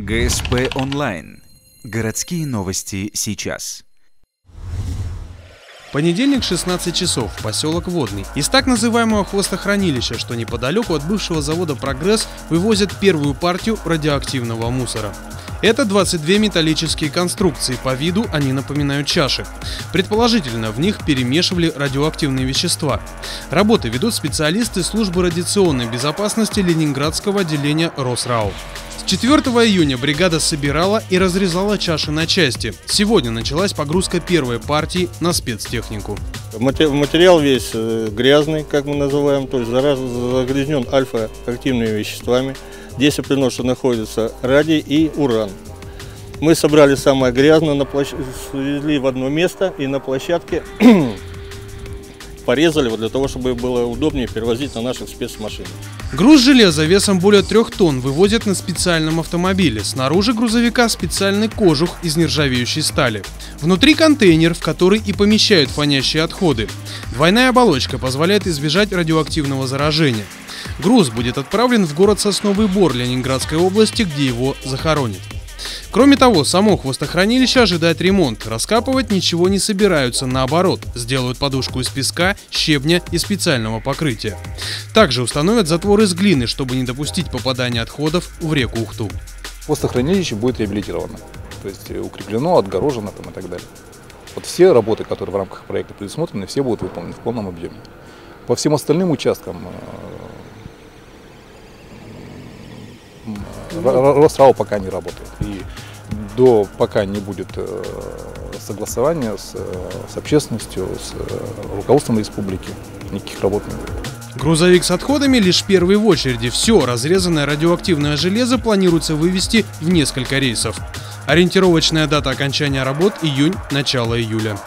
ГСП онлайн. Городские новости сейчас. Понедельник, 16 часов, поселок Водный. Из так называемого хвостохранилища, что неподалеку от бывшего завода «Прогресс», вывозят первую партию радиоактивного мусора. Это 22 металлические конструкции, по виду они напоминают чаши. Предположительно, в них перемешивали радиоактивные вещества. Работы ведут специалисты службы радиационной безопасности Ленинградского отделения РосРао. С 4 июня бригада собирала и разрезала чаши на части. Сегодня началась погрузка первой партии на спецтехнику. Материал весь грязный, как мы называем, то есть загрязнен альфа-активными веществами. Здесь определено, что находится радий и уран. Мы собрали самое грязное, свезли в одно место и на площадке порезали, для того, чтобы было удобнее перевозить на наших спецмашинах. Груз железа весом более 3 тонн вывозят на специальном автомобиле. Снаружи грузовика специальный кожух из нержавеющей стали. Внутри контейнер, в который и помещают фонящие отходы. Двойная оболочка позволяет избежать радиоактивного заражения. Груз будет отправлен в город Сосновый Бор Ленинградской области, где его захоронят. Кроме того, само хвостохранилище ожидает ремонт. Раскапывать ничего не собираются, наоборот, сделают подушку из песка, щебня и специального покрытия. Также установят затвор из глины, чтобы не допустить попадания отходов в реку Ухту. Хвостохранилище будет реабилитировано, то есть укреплено, отгорожено и так далее. Вот все работы, которые в рамках проекта предусмотрены, все будут выполнены в полном объеме. По всем остальным участкам РосРао пока не работает. И пока не будет согласования с общественностью, с руководством республики, никаких работ не будет. Грузовик с отходами лишь первый в очереди. Все разрезанное радиоактивное железо планируется вывести в несколько рейсов. Ориентировочная дата окончания работ – июнь, начало июля.